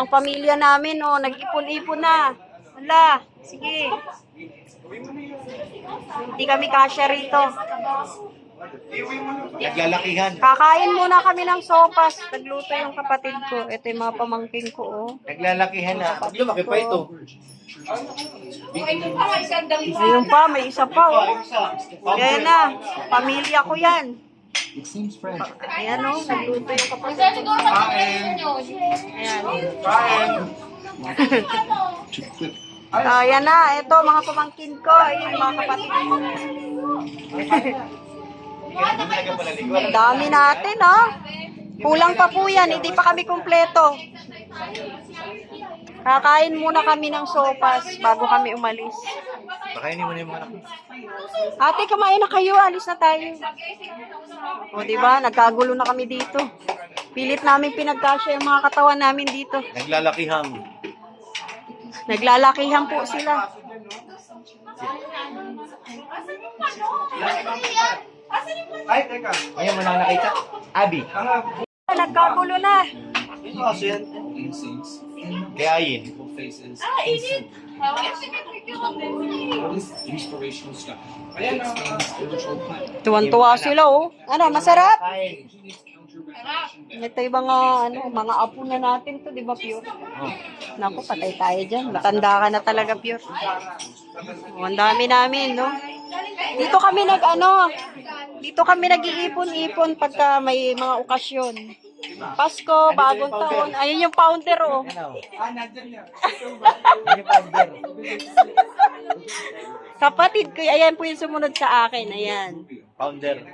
ang pamilya namin, oh, nag-ipon-ipon na. Wala, sige. Hindi kami kasya rito. Naglalakihan. Kakain muna kami ng sopas. Nagluto yung kapatid ko. Ito yung mga pamangkin ko, oh. Naglalakihan na. Pag lumaki pa ito. Ayun pa, may isa pa, oh. Ayan na, pamilya ko yan. Ayan, oh, nagluto yung kapatid ko. Ayan. Ayan na, ito mga pamangkin ko. Ayan, mga kapatid ko. Dami natin, oh. Kulang pa po yan, hindi pa kami kumpleto. Kakain muna kami ng sopas bago kami umalis. Pakainin mo na yung mga anak. Ate, kumain na kayo, alis na tayo. O, diba, nagkagulo na kami dito. Pilit namin pinagkasya yung mga katawan namin dito. Naglalakihan. Naglalakihan po sila. Ay, teka. Ayun mo na nakita. Abi. Nagkagulo na. Kaso yan. Kaya yun. Tuwan-tuwa sila, oh. Ano, masarap? Ito yung mga apo na natin to, di ba, Pure? Naku, patay tayo dyan. Matanda ka na talaga, Pure. Oh, ang dami namin, no? Dito kami nag-iipon-ipon pagka may mga okasyon. Pasko, bagong taon. Ayun yung founder, oh. Kapatid ko, ayan po yung sumunod sa akin. Ayan. Founder.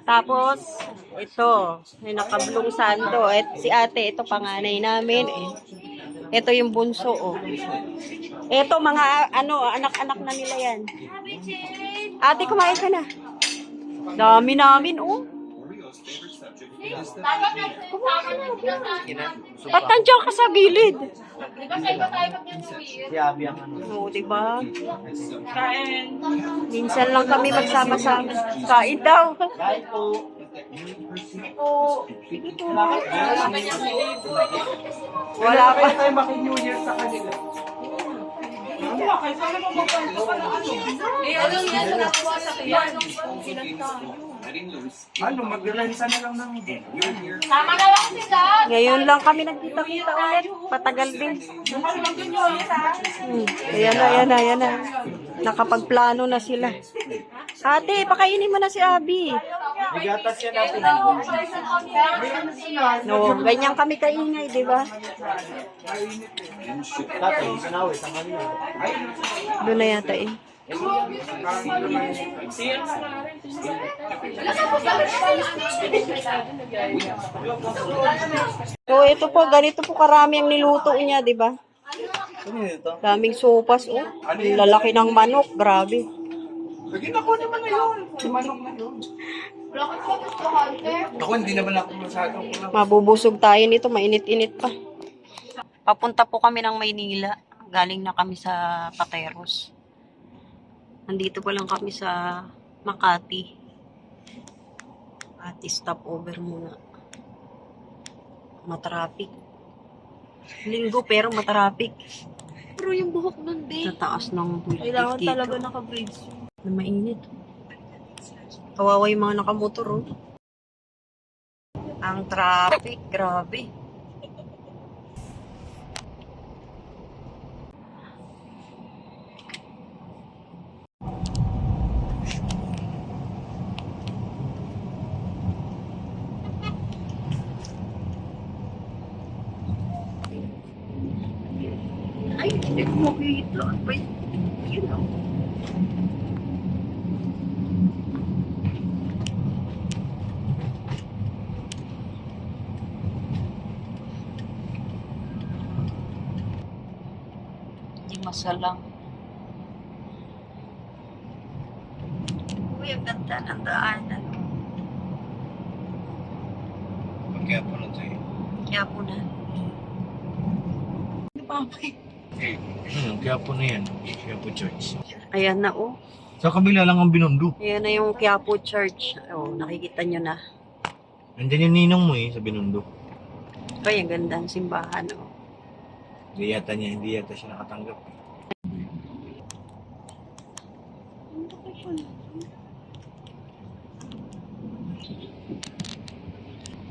Tapos, ito, may nakablong sando. Si ate, ito panganay namin. Ito yung bunso, oh. Ito, mga, anak-anak na nila yan. Ate, kumain ka na. Dami namin, oh. Ba't nandiyan ka sa gilid? Si Abi ang ano. Oo, diba? Minsan lang kami magsama-sama. Kain daw. Kahit po. Wala pa. tayo maki-New Year sa kanila. Ano, magrelansa na lang ng Tama na lang sila. Ngayon lang kami nagkita-kita ulit. Patagal din. Ayan na. Nakapagplano na sila. Ate, pakainin mo na si Abi. Bigatas yan natin. No, ganyan kami kaingay, di ba? Tatay, sanawi, sa kanila. Doon na yata eh. So, ito po, ganito po karami ang niluto niya, di ba? Ano ito? Daming sopas, oh. Ang lalaki ng manok, grabe. Pagin ako naman na yun. Manok na yun. Ako hindi naman ako masyadong Mabubusog tayo nito, mainit-init pa. Papunta po kami ng Maynila. Galing na kami sa Pateros. Nandito pa lang kami sa Makati. At stopover muna. Matraffic. Linggo pero matraffic. Pero yung buhok nun, babe. Sa taas ng building Kailangan dito. talaga naka-braids. Na mainit. Kawawa yung mga nakamotor, oh. Ang traffic, grabe. Ay, hindi ko makita. Ay, yun, oh. Masalang. Uy, ang ganda ng daanan. Kaya po na tayo. Kaya po na. Kaya po na yan. Kaya po church. Ayan na, oh. Sa kabila lang ang Binondo. Ayan na yung Quiapo Church. Oh, nakikita nyo na. Nandiyan yung ninong mo eh, sa Binondo. Ay, ang ganda ng simbahan, oh. Hindi yata siya nakatanggap.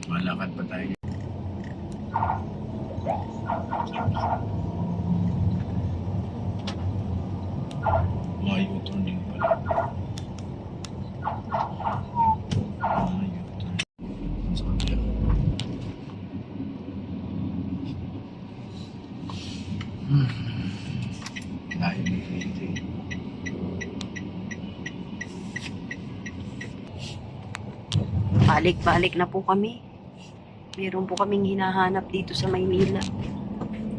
Malakad pa tayo. Mayutron din pala. Mayutron. Sa kabila. Layo dito eh. Balik-balik na po kami. Meron po kaming hinahanap dito sa Maynila.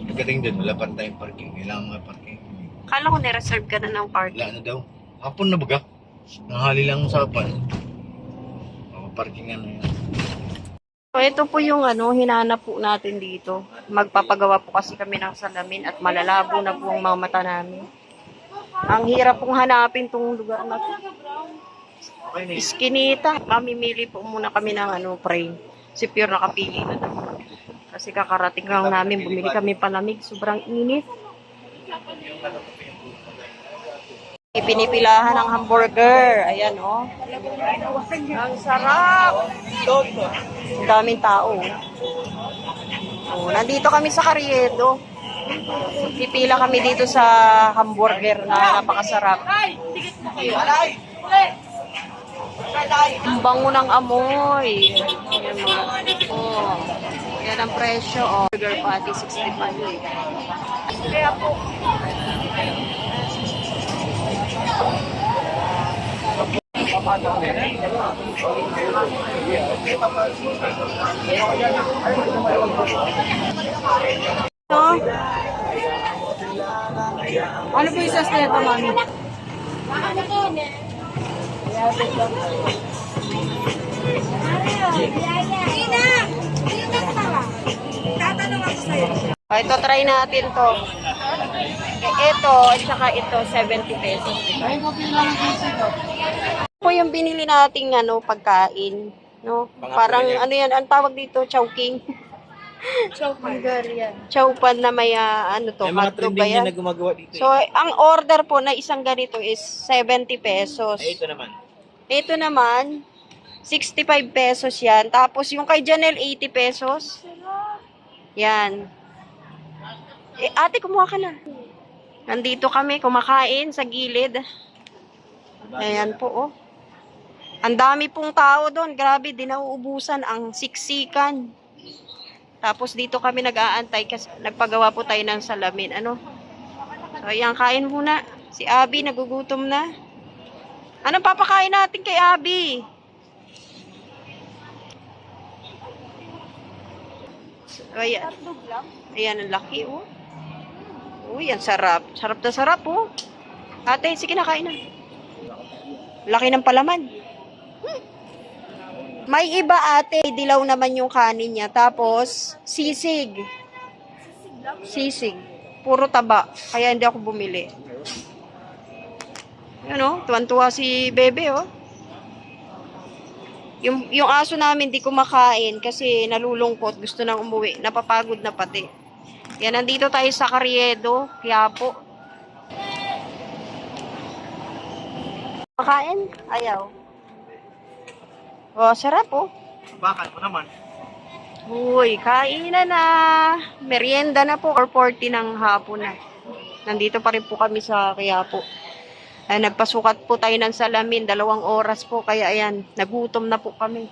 Pagdating doon, wala pa tayong parking. Kailangan mga parking. Kala ko nireserve ka na ng parking. Wala na daw. Hapon na baga. Nanghali lang ang sapan. Parkingan na yan. So, ito po yung hinanap po natin dito. Magpapagawa po kasi kami ng salamin at malalabo na po ang mga mata namin. Ang hirap pong hanapin tong lugar na to. Okay na yun. Iskinita. Mamimili po muna kami ng frame. Si Pure nakapili na naman. Kasi kakarating lang namin, bumili kami palamig. Sobrang init. Pinipilahan ng hamburger. Ayan, oh. Ang sarap. Ang daming tao. Oh, nandito kami sa Carriedo. Pipila kami dito sa hamburger na napakasarap. Ang bango ng amoy. Ayan, oh. Yan ang presyo. Oh. Burger patty, 65. Kaya po, ano po yung sauce na ito, mami? Ito, try natin to. Ito, at saka ito, 70 pesos. Ito po yung binili nating pagkain. No? Parang yan, ang tawag dito, chowking. Chowpan na may hotdog ba yan? Na gumagawa dito. So, ang order po na isang ganito is 70 pesos. Ito naman. Ito naman, 65 pesos yan. Tapos yung kay Janelle, 80 pesos. Yan. Ate, kumuha ka na. Nandito kami, kumakain sa gilid. Ayan po, oh. Ang dami pong tao doon. Grabe, di nauubusan ang siksikan. Tapos dito kami nag-aantay kasi nagpagawa po tayo ng salamin. So, ayan, kain muna. Si Abby, nagugutom na. Anong papakain natin kay Abby? So, ayan. Ayan, ang laki, oh. Uy, ang sarap. Sarap na sarap, oh. Ate, sige na, kain na. Laki ng palaman. May iba, ate. Dilaw naman yung kanin niya. Tapos, sisig. Sisig. Puro taba. Kaya hindi ako bumili. Ano? Tuwan-tuwa si Bebe, oh. Yung aso namin di kumakain kasi nalulungkot. Gusto nang umuwi. Napapagod na pati. Yan, nandito tayo sa Carriedo, Quiapo. Makain? Ayaw. Oh, sarap, oh. Bakal mo naman. Uy, kainan na. Merienda na po. 4:40 ng hapon na. Nandito pa rin po kami sa Quiapo. Ay, nagpasukat po tayo ng salamin. 2 oras po. Kaya ayan, nagutom na po kami.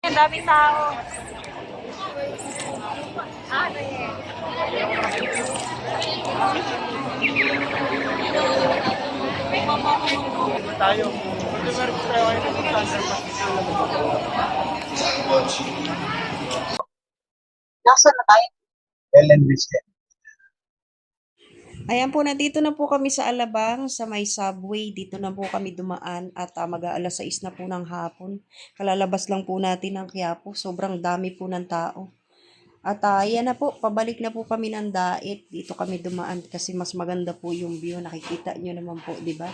Ang daming tao. Tayo. Nasaan na tayo? Ellen Wisden. Ayan po, nandito na po kami sa Alabang, sa may subway. Dito na po kami dumaan at mag-aalas 6 na po ng hapon. Kalalabas lang po natin ng Quiapo. Sobrang dami po ng tao. At ayan na po, pabalik na po kami ng Dait. Dito kami dumaan kasi mas maganda po yung view. Nakikita nyo naman po, di ba?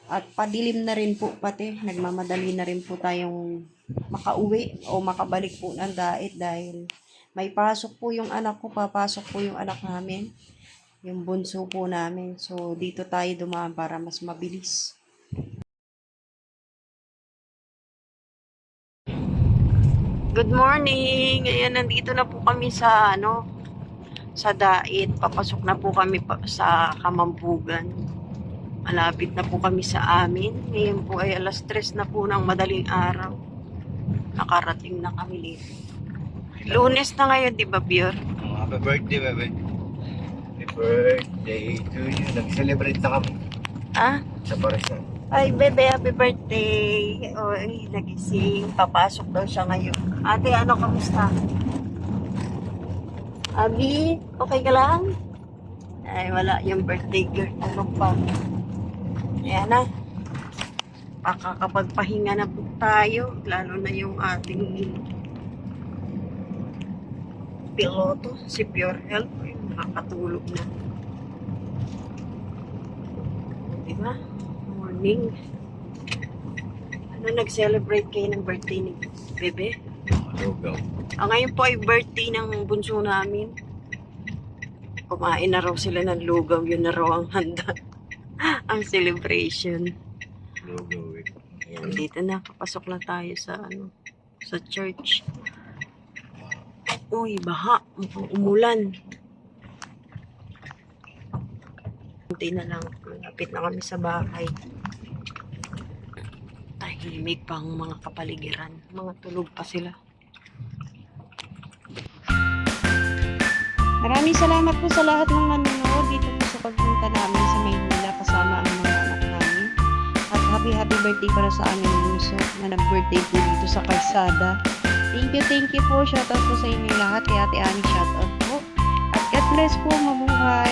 At padilim na rin po pati. Nagmamadali na rin po tayong makauwi o makabalik po ng dait dahil may pasok po yung anak ko. Papasok po yung anak namin. Yung bunso po namin. So, dito tayo dumaan para mas mabilis. Good morning! Ayan, nandito na po kami sa, sa dait. Papasok na po kami sa Kamambugan. Malapit na po kami sa amin. Ngayon po ay alas 3 na po ng madaling araw. Nakarating na kami dito. Lunes na ngayon, di ba, Bior? Happy birthday, bebe. Happy birthday to you. Nag-celebrate na kami Ah? sa Paris na. Ay, bebe, happy birthday. Oy, nagising. Papasok daw siya ngayon. Ate, ano, kamusta? Abi, okay ka lang? Ay, wala yung birthday girl. Ano pa? Ayan na. Pakakapagpahinga na po tayo. Lalo na yung ating piloto, si Pure Health. Nakakatulog na. Diba? Morning. Ano, nag-celebrate kayo ng birthday ni Bebe? Lugaw. Ngayon po ay birthday ng bunso namin. Kumain na raw sila ng lugaw. Yun na raw ang handa. Ang celebration. Lugaw, eh. Ayan, dito na. Papasok na tayo sa, sa church. Uy, baha. Mukhang umulan. Kunti na lang. Malapit na kami sa bahay. Tahimik pa ang mga kapaligiran. Mga tulog pa sila. Maraming salamat po sa lahat ng nanonood dito po sa pagpunta namin sa Maynila kasama ang mga anak namin. At happy birthday para sa aming bunso na nag-birthday po dito sa Kalsada. Thank you po. Shoutout po sa inyo lahat. Kay Ate Ani, shoutout po. At God bless po, mabuhay.